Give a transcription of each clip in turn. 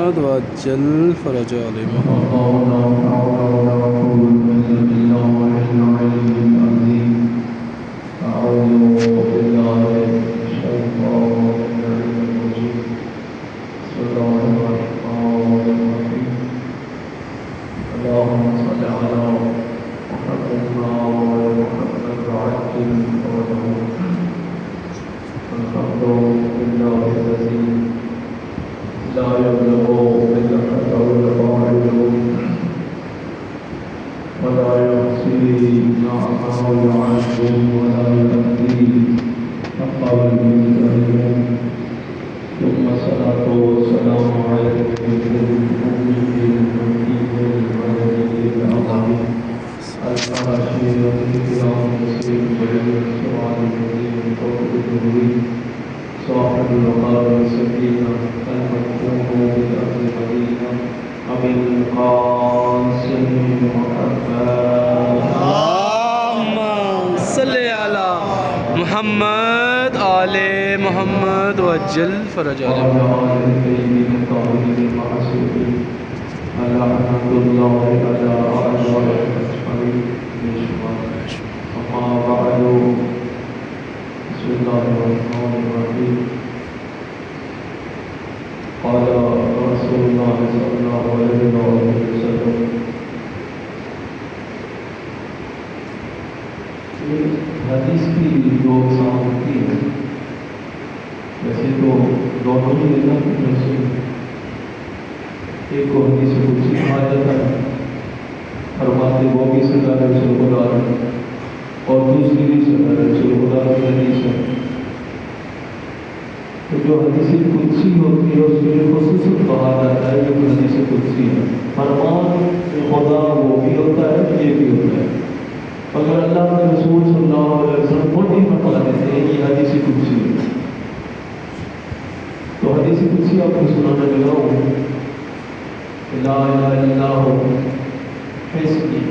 محمد وعجل fridge آل محمد آل محمد وعجل fridge آل قال رسول الله صلى الله عليه وسلم حدیث کی جو اقسام ہوتی ہے ویسے تو دونوں ہی اللہ کی طرف سے ایک کو حدیث قدسی کہا جاتا ہے فرماتے وہ بھی سرکار رسول خدا ہے اور دوسری بھی سرکار رسول خدا کی حدیث ہے تو جو حدیث قدسی ہوتی ہے اس کے لیے خصوصاً کہا جاتا ہے کہ حدیث قدسی ہے فرمان خدا وہ بھی ہوتا ہے یہ بھی ہوتا ہے اگر اللہ کے رسول صلی اللہ علیہ وسلم خود ہی بتا دیتے ہیں یہ حدیث قدسی ہے تو حدیث قدسی آپ کو سنانے لگا ہوں لا الہ الا اللہ حسنی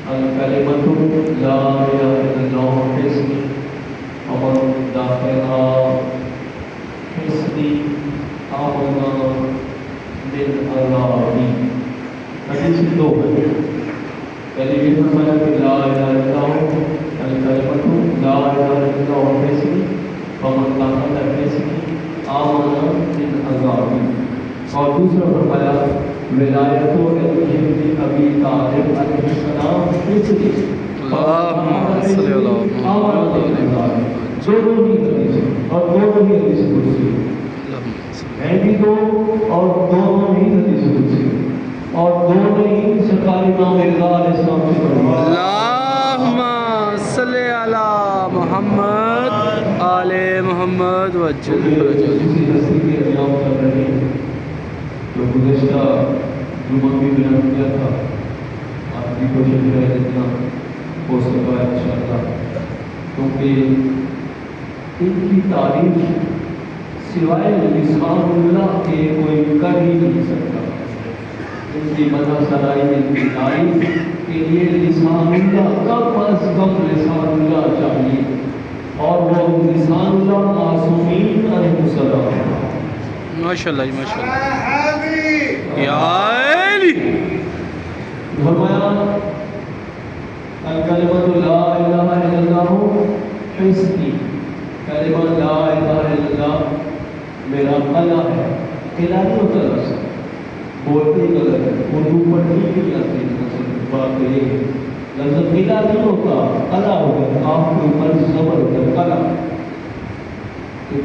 الکلمۃ لا الہ الا اللہ حسنی ومن داخلها حسنی آمنا من عذابی حدیث دو ہے پہلے یہ فرمایا کہ لا الہ الا اللہ الکلمۃ لا الہ الا اللہ حسنی ومن داخلها حسنی آمنا من عذابی اور دوسرا فرمایا ولایت و علی ابی طالب علیہ السلام حسنی اللہم صلی اللہ محمد دونوں ہی حدیث اور دونوں ہی حدیث قدسی ہیں بھی دو اور دونوں ہی حدیث قدسی اور دونوں ہی سرکار امام رضا علیہ السلام سے فرمایا اللہم صلی علی محمد آل محمد وعجل فرج آل کسی ہستی کے ایام چل رہی ہے جو گزشتہ جمعہ بھی بیان کیا تھا آپ کی کوشش رہے جتنا ہو سکا ہے انشاءاللہ کیونکہ ان کی تعریف سوائے لسان اللہ کے کوئی کر ہی نہیں سکتا ان کی مدح سرائی ان کی تعریف کے لیے لسان اللہ کم از کم لسان اللہ چاہیے اور وہ لسان اللہ معصومین علیہ السلام ماشاءاللہ ماشاءاللہ یا علی فرمایا الکلمۃ لا الہ الا اللہ حسنی کلمہ لا الہ الا اللہ میرا قلع ہے قلع نہیں ہوتا لفظ بولتے ہی غلط ہے اردو پڑھنی بھی لگتی ہے بات تو یہ ہے لفظ قلع نہیں ہوتا قلع ہوتا ہے آپ کے اوپر زبر ہوتا ہے قلع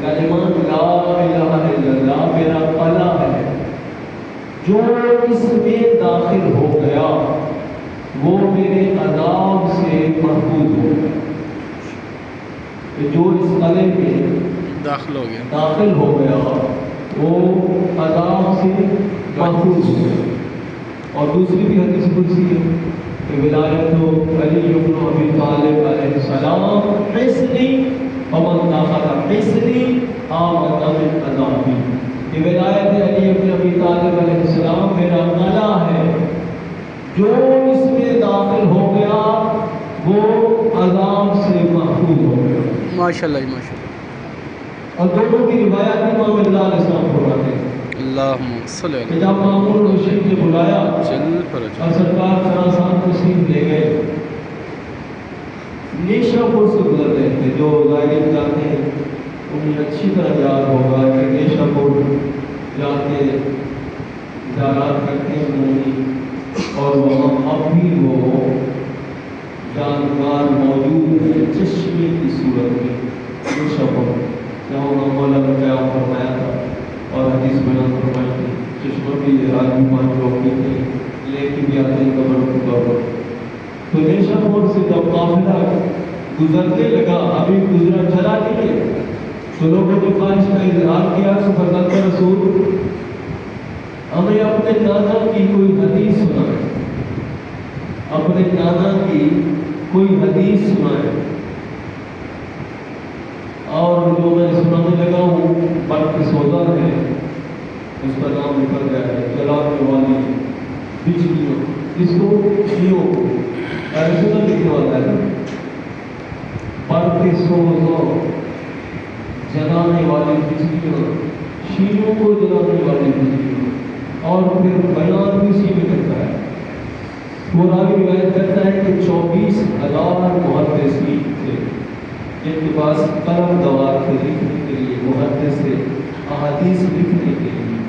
کلمہ لا الہ الا اللہ میرا قلع ہے جو اس میں داخل ہو گیا وہ میرے عذاب سے محفوظ ہو گیا جو اس قلعے میں داخل ہو گیا وہ عذاب سے محفوظ ہو گیا اور دوسری بھی حدیث قدسی ہے کہ ولایت علی بن ابی طالب علیہ السلام حسنی ومن داخل حسنی آمن من عذابی کہ ولایت علی بن ابی طالب علیہ السلام میرا قلعہ ہے جو اس میں داخل ہو گیا وہ عذاب سے محفوظ ہو گیا ماشاءاللہ ماشاءاللہ اور دونوں کی روایت امام رضا علیہ السلام فرماتے ہیں اللہم صلی کہ جب مامون رشید نے بلایا جل فرج اور سرکار خراسان تشریف لے گئے، نیشا پور سے گزر رہے تھے. جو زائرین جاتے ہیں انہیں اچھی طرح یاد ہوگا کہ نیشا پور جا کے زیارات کرتے ہیں مومنین، اور وہاں اب بھی وہ جاندار موجود ہے چشمے کی صورت میں. نیشا پور جہاں مولا نے قیام فرمایا تھا اور حدیث بیان فرمائی تھی. چشمہ بھی آدمی 5 لوگ بھی تھے لے کے بھی آتے ہیں قبر کے طور پر. تو نیشا پور سے جب قافلہ گزرنے لگا، ابھی گزرا چلا نہیں ہے، تو لوگوں نے خواہش کا اظہار کیا کہ فرزند رسول ہمیں اپنے نانا کی کوئی حدیث سنائے، اپنے نانا کی کوئی حدیث سنائے. اور جو میں سنانے لگا ہوں برق سودا ہے، اس کا نام نکل گیا ہے، جلانے والی بجلیوں، اس کو شیوں ایسا لکھنے والا ہے، برق سودا جلانے والی بجلیوں، شیوں کو جلانے والی بجلیوں. اور پھر بیان بھی اسی میں کرتا ہے. وہ راوی روایت کرتا ہے کہ 24,000 محدثین تھے جن کے پاس قلم دوار تھے لکھنے کے لیے، محدث تھے احادیث لکھنے کے لیے.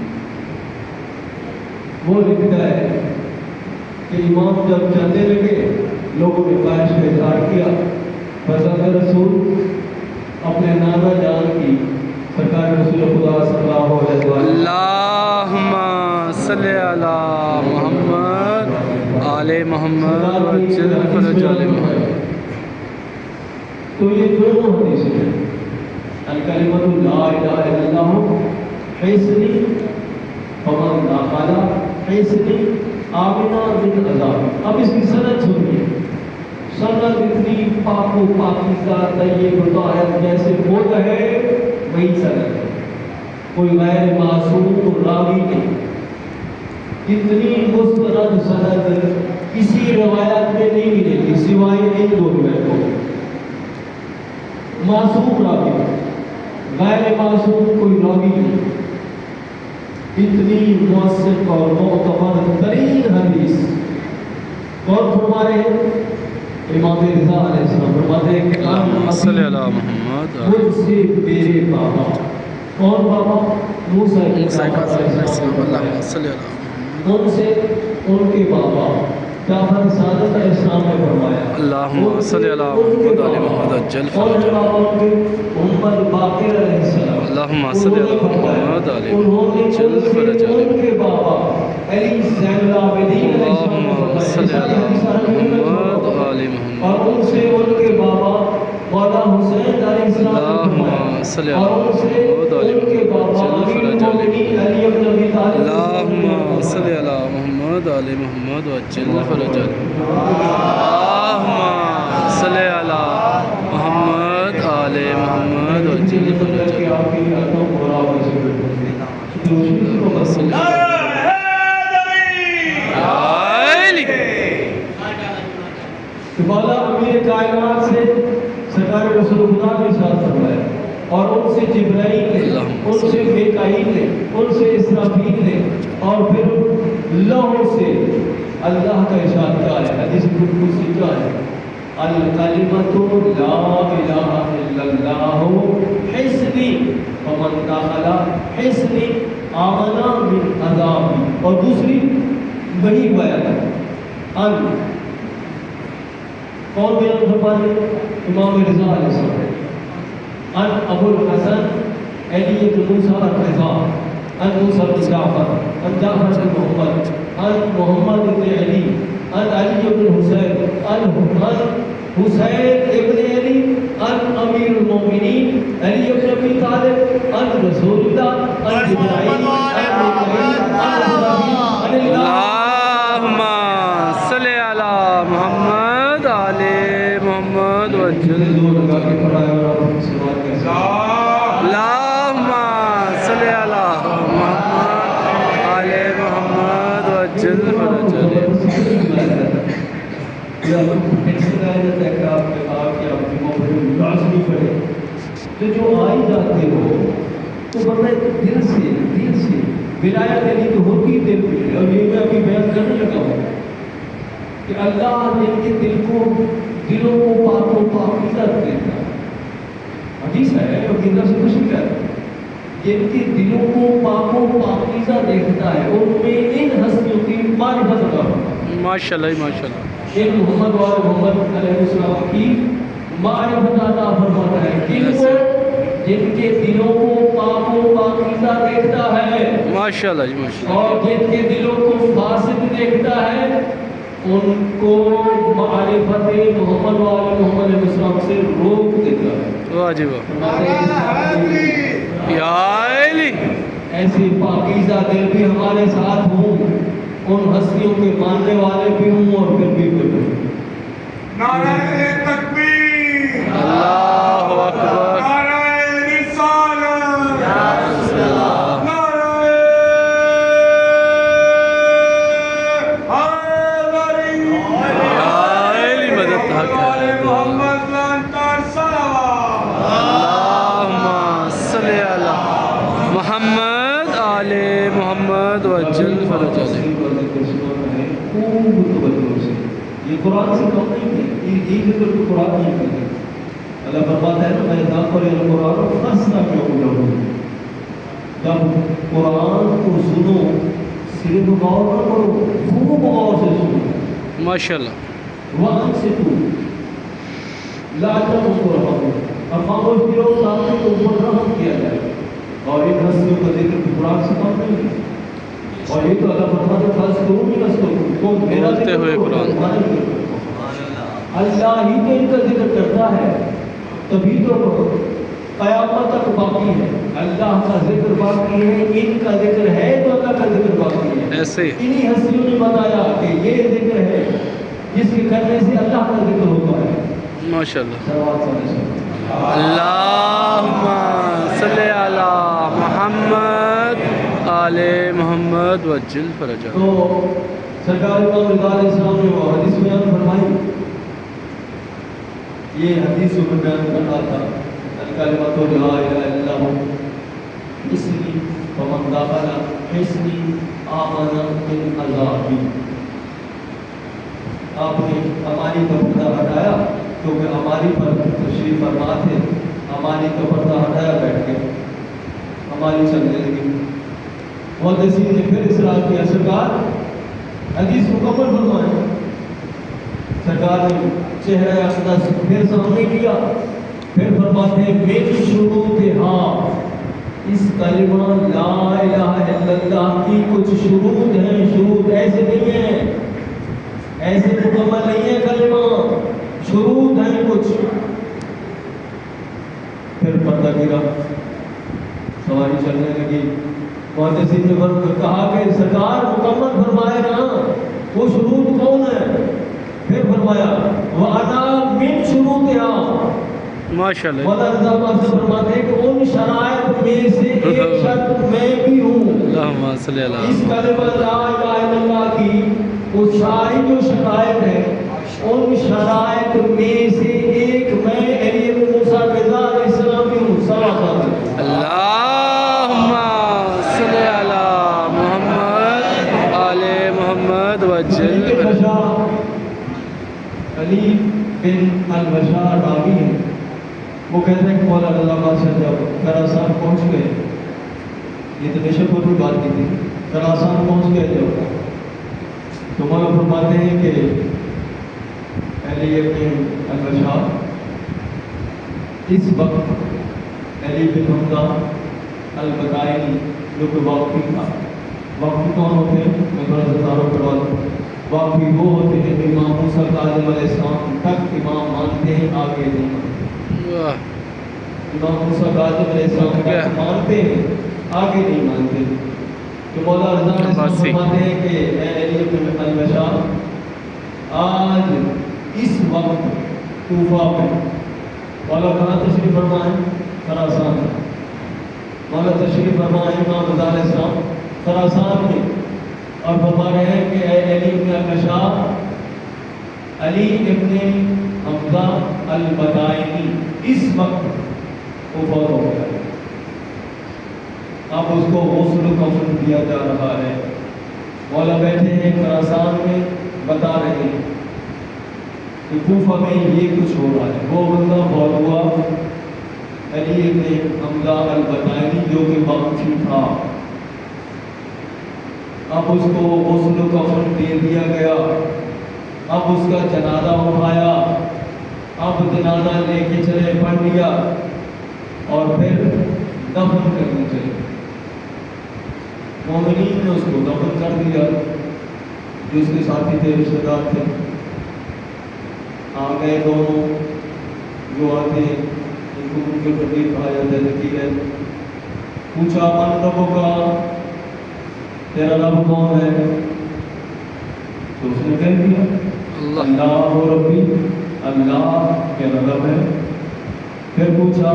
وہ لکھتا ہے کہ امام جب چلنے لگے لوگوں نے خواہش کا اظہار کیا، فرزند رسول اپنے نانا جان کی سرکار رسول خدا صلی اللہ علیہ وسلم اللہم صلی علی محمد آل محمد وجل فرج آل محمد. تو یہ دونوں حدیثیں ہیں. الکلمۃ لا الہ الا اللہ حسنی فمن دخل حسنی آمنا من عذاب. اب اس کی سند سنیے. سند اتنی پاک و پاکیزہ طیب طاہر جیسے خود ہے وہی سند ہے، کوئی غیر معصوم راوی نہیں. اتنی مستند سند کسی روایت میں نہیں ملے گی سوائے ان دو روایتوں. معصوم راوی، غیر معصوم کوئی راوی نہیں. اتنی موثق اور معتبر ترین حدیث کون فرما رہے ہیں؟ امام رضا علیہ السلام فرماتے ہیں کہ اللہم صلی علی محمد مجھ سے میرے بابا، کون بابا؟ موسیٰ علیہ السلام. السلام. اللہم صلی علی محمد ان سے ان کے بابا جعفر صادق علیہ السلام نے فرمایا اللہم صلی علی محمد آل محمد جل فرج محمد باقر علیہ السلام. اللہم صلی علی محمد آل انہوں نے محمد جل فرج ان کے بابا علی زین العابدین علیہ السلام اللہم نے صلی علی محمد آل محمد اور ان سے ان کے بابا مولا حسین علیہ السلام اللہم صلی علی اور ان سے محمد آل ان کے محمد بابا جل امیر فرج المومنین علی بن ابی طالب اللہم صلی علی محمد آل محمد وجل فرج اللہم صلی علی محمد آل محمد وجل فرج مولا امیر کائنات سے سرکار رسول خدا کے ساتھ فرمایا، اور ان سے جبرائیل نے، ان سے میکائیل نے، ان سے اسرافیل نے، اور پھر لوحوں سے اللہ کا ارشاد کیا ہے؟ حدیث قدسی کیا ہے؟ الکلمۃ لا الہ الا اللہ حسنی فمن دخل حسنی آمنا من عذابی. اور دوسری وہی بیان ہے کون بیان فرماتے؟ امام رضا علیہ السلام. ان ابو الحسن علی بن موسیٰ الرضا، ان موسیٰ بن جعفر، ان جعفر بن محمد، ان محمد بن علی، ان علی بن حسین، ان حسین ابن علی، ان امیر المومنین علی بن ابی طالب، ان رسول اللہ، ان جبرائیل، ان میکائیل، ان اسرافیل، ان اللہم صلی علی محمد آل محمد وجل اللہم صلی علی محمد آل محمد وجل فرج جو آئی جاتے ہو تو بندہ دل سے ولایت علی تو ہوتی دل پہ ہے، اور یہ میں ابھی بیان کرنے لگا ہوں کہ اللہ جن کے دلوں کو پاک و پاکیزہ دیتا ہے. حدیث ہے اور کتاب سے کچھ نہیں کہتا، جن کے دلوں کو پاک و پاکیزہ دیکھتا ہے ان میں ان ہستیوں کی معرفت عطا ہوتا ہے. ماشاءاللہ ماشاءاللہ. ایک محمد وال محمد علیہ السلام کی معرفت عطا فرماتا ہے کن کو؟ جن کے دلوں کو پاک و پاکیزہ دیکھتا ہے. ماشاءاللہ جی ماشاءاللہ. اور جن کے دلوں کو فاسد دیکھتا ہے ان کو معرفت محمد وال محمد علیہ السلام سے روک دیتا ہے. واہ جی واہ. یا علی. ایسے پاکیزہ دل بھی ہمارے ساتھ ہوں، ان ہستیوں کے ماننے والے بھی ہوں اور پھر بھی نعرہ تکبیر، اللہ اکبر. نعرہ رسالت، نعرہ حیدری، یا علی مدد حق ہے. محمد لانتار صلوات. اللہم صلی علی محمد آل محمد وجل فرج علی. خوب توجہ سے، یہ قرآن سے کم نہیں ہے، یہ ذکر تو قرآن نہیں کرتے. اللہ فرماتا ہے نا میں داخل القرآن فسنا کیوں لہو. جب قرآن کو سنو صرف غور نہ کرو، خوب غور سے سنو. ماشاءاللہ. وہاں سے تو لاجم اس کو رہو، اب خاموش بھی رہو تاکہ تو اوپر رحم کیا جائے. اور ایک ہستیوں کا ذکر قرآن سے کم نہیں ہے. اور یہ تو اللہ فرماتا ہے خاص کروں نہیں نسل کو میرا بولتے ہوئے قرآن. اللہ ہی تو ان کا ذکر کرتا ہے، تبھی تو قیامت تک باقی ہے. اللہ کا ذکر باقی ہے، ان کا ذکر ہے تو اللہ کا ذکر باقی ہے. ایسے انہی ہستیوں نے بتایا کہ یہ ذکر ہے جس کے کرنے سے اللہ کا ذکر ہوتا ہے. ماشاءاللہ. صلوات علیہ وسلم. اللہم صلی علی محمد آل محمد وجل فرج علی. تو سرکار امام رضا علیہ السلام نے وہ حدیث بیان فرمائی. یہ حدیث میں بیان کر رہا تھا الکلمۃ لا الہ الا اللہ اسمی ومن دخل حصنی آمن من عذابی. آپ نے ہماری کا پردہ ہٹایا کیونکہ ہماری پر تشریف فرما تھے. ہماری کا پردہ ہٹایا بیٹھ گئے، ہماری چلنے لگی. محدثین نے پھر اصرار کیا سرکار حدیث مکمل فرمائیں. سرکار نے چہرہ اقدس پھر سامنے کیا، پھر فرماتے ہیں من شروط ہاں، اس کلمہ لا الہ الا اللہ کی کچھ شروط ہیں. شروط ایسے نہیں ہیں، ایسے مکمل نہیں ہے کلمہ، شروط ہیں کچھ. پھر پردہ گرا، سواری چلنے لگی. محدثین نے کہا کہ سرکار مکمل فرمائے نا، وہ شروط کون ہے؟ پھر فرمایا وَأَنَا مِن شُرُوطِهَا. ماشاءاللہ. مولا رضا پاک سے فرماتے ہیں کہ ان شرائط میں سے ایک شرط میں بھی ہوں. اللہم صلی علی اس کلمہ لا الہ الا اللہ کی وہ ساری جو شرائط ہیں ان شرائط میں سے ایک میں علی بن موسیٰ رضا علیہ السلام کی ہوں. صلوات اللہم صلی علی محمد آل محمد وجل فرج. علی بن البشار راوی ہے، وہ کہتے ہیں کہ مولا رضا بادشاہ جب خراسان پہنچ گئے، یہ تو نشے پر بھی بات کی تھی، خراسان پہنچ گئے جب تو مولا فرماتے ہیں کہ علی بن البشار اس وقت علی بن حمزہ البدائنی جو کہ واقعی تھا. واقعی کون ہوتے ہیں؟ میں تھوڑا سا تعارف کروا دوں. واقعی وہ ہوتے ہیں امام موسیٰ کاظم علیہ السلام تک امام مانتے ہیں، آگے نہیں مانتے. واہ. امام موسیٰ کاظم علیہ السلام تک مانتے ہیں، آگے نہیں مانتے. تو مولا رضا علیہ السلام فرماتے ہیں کہ اے علی بن البشار آج اس وقت کوفہ میں مولا کہاں تشریف فرمائیں؟ خراسان. مولا تشریف فرمائیں امام رضا علیہ السلام خراسان میں، اور فرما رہے ہیں کہ اے علی بن البشار، علی ابن حمزہ البدائنی اس وقت وہ فوت ہو گیا. اب اس کو غسل کفن دیا جا رہا ہے۔ مولا بیٹھے ہیں خراسان میں، بتا رہے ہیں کہ کوفہ میں یہ کچھ ہو رہا ہے۔ وہ بندہ بہت ہوا علی ابن حمزہ البطائنی جو کہ باغچی تھا، اب اس کو غسل کفن دے دیا گیا، اب اس کا جنازہ اٹھایا، اب جنازہ لے کے چلے پڑھ لیا اور پھر دفن کرنے چلے۔ مومنین نے اس کو دفن کر دیا، جو اس کے ساتھی تھے، رشتہ دار تھے، آ گئے دونوں جو آتے ہیں، ان کو ان کے تقریب کہا جاتا ہے، نتیجہ پوچھا من ربوں کا، تیرا رب کون ہے؟ تو اس نے کہہ دیا اللہ و ربی، اللہ میرا رب ہے۔ پھر پوچھا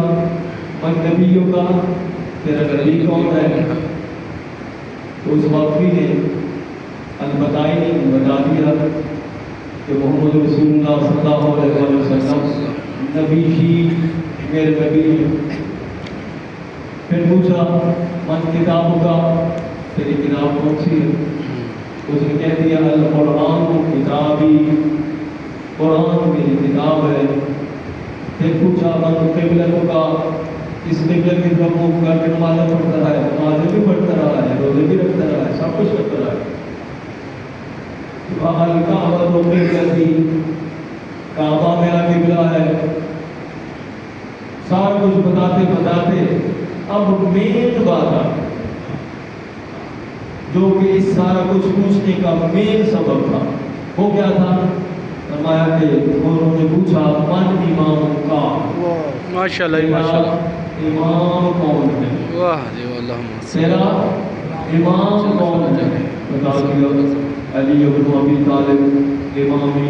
من نبیوں کا، تیرا نبی کون ہے؟ تو اس واقعی نے البطائنی نے بتا دیا کہ محمد رسول اللہ صلی اللہ علیہ وسلم نبی ہی میرے نبی ہیں۔ پھر پوچھا من کتابوں کا، تیری کتاب کون سی ہے؟ اس نے کہہ دیا القرآن کتابی، قرآن میری کتاب ہے۔ پھر پوچھا من قبلتوں کا، اس قبلے کی طرف منہ کر کے نمازیں پڑھتا رہا ہے، نمازیں بھی پڑھتا رہا ہے، روزے بھی رکھتا رہا ہے، سب کچھ کرتا رہا ہے۔ الکعبہ تو قبلتی، کعبہ میرا قبلہ ہے۔ سارا کچھ بتاتے بتاتے اب مین بات آ جو کہ اس سارا کچھ پوچھنے کا مین سبب تھا، وہ کیا تھا؟ فرمایا کہ انہوں نے پوچھا من امام کا، ماشاءاللہ ماشاءاللہ، امام کون ہے؟ واہ جی اللہم تیرا امام کون ہے؟ بتا دیا علی بن ابی طالب امامی،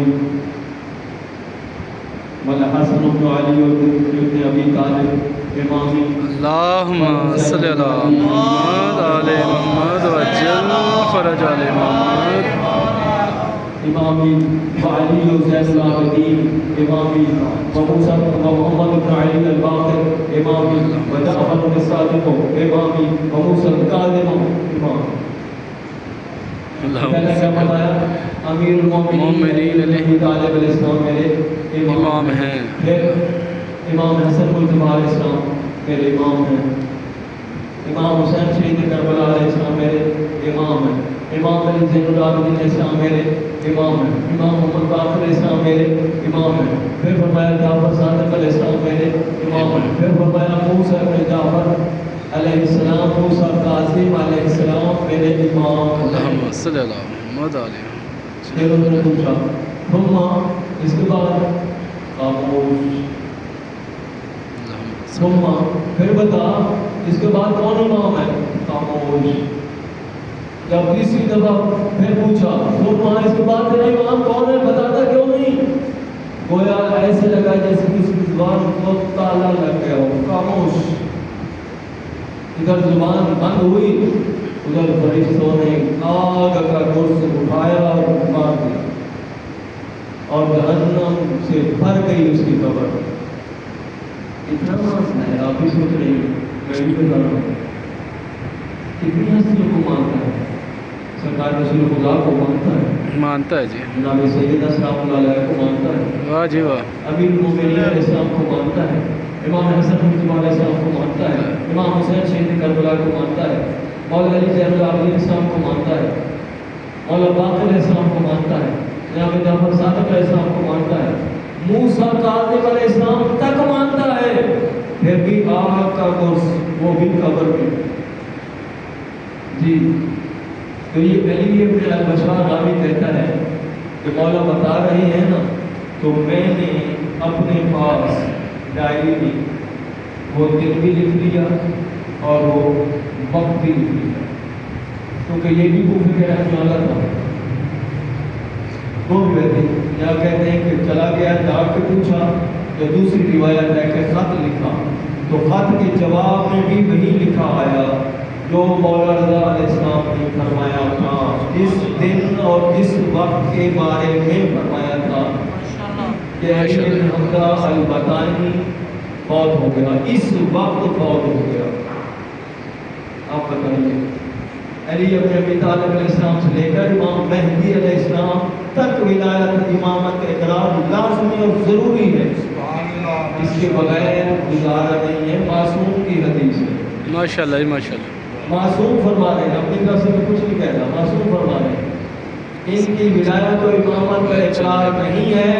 والحسن بن علی بن ابی طالب امامی، اللہم صلی اللہ محمد آل محمد وجل فرج آل محمد امامی، وعلی زین العابدین امامی، وموسیٰ ومحمد بن علی الباقر امامی، وجعفر بن الصادق امامی، وموسیٰ الکاظم امامی۔ پہلے کیا بتایا؟ امیر المومنین علی طالب علیہ السلام میرے امام ہیں۔ پھر امام حسن مجتبی علیہ السلام میرے امام ہیں، امام حسین شہید کربلا علیہ السلام میرے امام ہیں، امام علی زین العابدین علیہ السلام میرے امام ہیں، امام محمد باقر علیہ السلام میرے امام ہیں۔ پھر فرمایا جعفر صادق علیہ السلام میرے امام ہیں۔ پھر فرمایا موسیٰ بن جعفر علیہ السلام، موسیٰ کاظم علیہ السلام میرے امام ہیں۔ اللہم صلی اللہ محمد آل محمد۔ پھر انہوں نے پوچھا ثم، اس کے بعد خاموش، ثم پھر بتا اس کے بعد کون امام ہے؟ خاموش۔ جب تیسری دفعہ پھر پوچھا ثم اس کے بعد تیرا امام کون ہے؟ بتاتا کیوں نہیں؟ گویا ایسے لگا جیسے کسی زبان کو تالا لگ گیا ہو، خاموش۔ ادھر زبان بند ہوئی، ادھر فرشتوں نے آگ کا گرس اٹھایا اور مار دیا، اور جہنم سے بھر گئی اس کی قبر۔ اتنا مسئلہ ہے، آپ بھی سوچ رہے ہیں، میں بھی بتا رہا ہوں، کتنی ہستیوں کو مانتا ہے؟ سرکار رسول خدا کو مانتا ہے، مانتا ہے جی، جناب سیدنا سلام اللہ علیہ کو مانتا ہے، واہ جی واہ، امیر المومنین علیہ السلام کو مانتا ہے، امام حسن مجتبی علیہ السلام کو مانتا ہے، امام حسین شہید کربلا کو مانتا ہے، مولا علی زین العابدین علیہ السلام کو مانتا ہے، مولا باقر علیہ السلام کو مانتا ہے، جناب جعفر صادق علیہ السلام کو مانتا ہے، موسیٰ کاظم علیہ السلام تک مانتا ہے، پھر بھی آگ کا گرس، وہ بھی قبر میں۔ جی تو یہ علی ابن البشار راوی کہتا ہے کہ مولا بتا رہے ہیں نا، تو میں نے اپنے پاس ڈائری میں وہ دن بھی لکھ لیا اور وہ وقت بھی لکھ لیا، کیونکہ یہ بھی کوفے کے رہنے والا تھا۔ وہ بھی کہتے ہیں کہ چلا گیا جا کے پوچھا، تو دوسری روایت ہے کہ خط لکھا، تو خط کے جواب میں بھی وہی لکھا آیا جو مولا رضا علیہ السلام نے فرمایا تھا، اس دن اور اس وقت کے بارے میں فرمایا تھا کہ علی بن حمزہ البطائنی فوت ہو گیا، اس وقت فوت ہو گیا۔ آپ بتائیے علی ابن ابی طالب علیہ السلام سے لے کر امام مہدی علیہ السلام تک ولایت امامت کا اقرار لازمی اور ضروری ہے، اس کے بغیر گزارا نہیں ہے۔ معصوم کی حدیث ہے، ماشاء اللہ ماشاء اللہ۔ معصوم فرما رہے ہیں، اپنی طرف سے میں کچھ نہیں کہہ رہا، معصوم فرما رہے ہیں ان کی ولایت و امامت کا اقرار نہیں ہے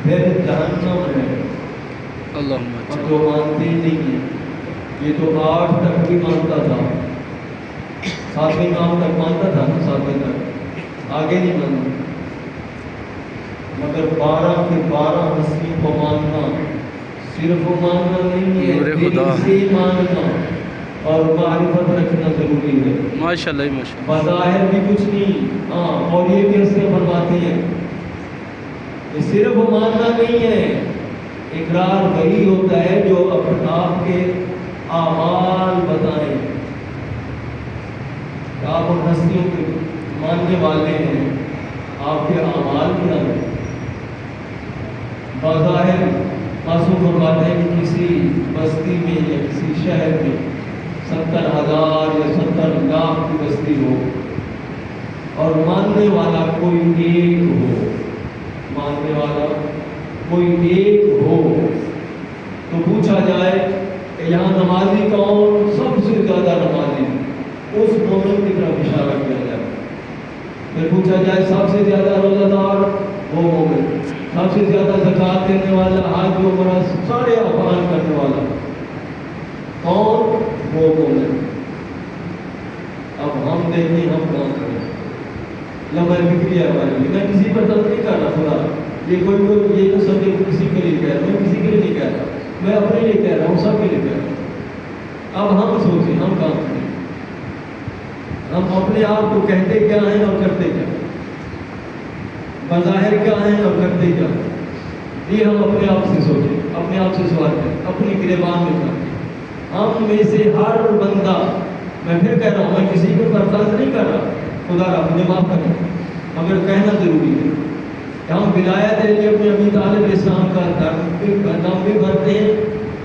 پھر جہنم ہے، اللہم اور جو مانتے ہی نہیں ہیں۔ یہ تو 8 تک بھی مانتا تھا، 7ویں امام تک مانتا تھا نا، 7ویں تک آگے نہیں مانتا، مگر 12 کے 12 ہستیوں کو ماننا صرف ماننا نہیں ہے، نور خدا دل سے ماننا اور معرفت رکھنا ضروری ہے۔ ماشاء اللہ ماشاء اللہ۔ بظاہر بھی کچھ نہیں، ہاں، اور یہ بھی ہستیاں فرماتی ہیں یہ صرف ماننا نہیں ہے، اقرار وہی ہوتا ہے جو اپنے آپ کے اعمال بتائیں کہ آپ ان ہستیوں کے ماننے والے ہیں، آپ کے اعمال کیا ہیں۔ بظاہر معصوم فرماتے ہیں کہ کسی بستی میں یا کسی شہر میں 70,000 یا 70 لاکھ کی بستی ہو اور ماننے والا کوئی ایک ہو، ماننے والا کوئی ایک ہو، تو پوچھا جائے کہ یہاں نمازی کون، سب سے زیادہ نمازی، اس مومن کی طرف اشارہ کیا جائے۔ پھر پوچھا جائے سب سے زیادہ روزہ دار، وہ مومن، سب سے زیادہ زکوٰۃ دینے والا، حج عمرہ سارے افعال کرنے والا کون، وہ مومن۔ اب ہم دیکھیں ہم کون کریں، لمحہ فکری ہے ہماری، میں کسی پر تنقید نہیں کر رہا، خدا یہ کوئی یہ تو سب کسی کے لیے کہہ رہا ہوں، میں کسی کے لیے نہیں کہہ رہا، میں اپنے لیے کہہ رہا ہوں، سب کے لیے کہہ رہا ہوں۔ اب ہم سوچیں ہم کام کریں، ہم اپنے آپ کو کہتے کیا ہیں اور کرتے کیا، بظاہر کیا ہیں اور کرتے کیا، یہ ہم اپنے آپ سے سوچیں، اپنے آپ سے سوال کریں، اپنی گریبان میں کریں۔ ہم میں سے ہر بندہ، میں پھر کہہ رہا ہوں، میں کسی کے اوپر طنز نہیں کر رہا، خدا را مجھے معاف کریں، مگر کہنا ضروری ہے کہ ہم ولایت علی ابن ابی طالب علیہ السلام کا نام بھی بھرتے ہیں،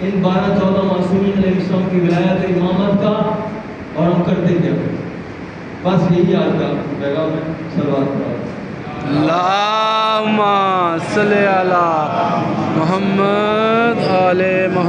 ان 12-14 معصومین علیہ السلام کی ولایت امامت کا، اور ہم کرتے کیا، بس یہی آج کا پیغام ہے۔ صلوات پڑھو۔ اللہم صلی علی محمد آل محمد۔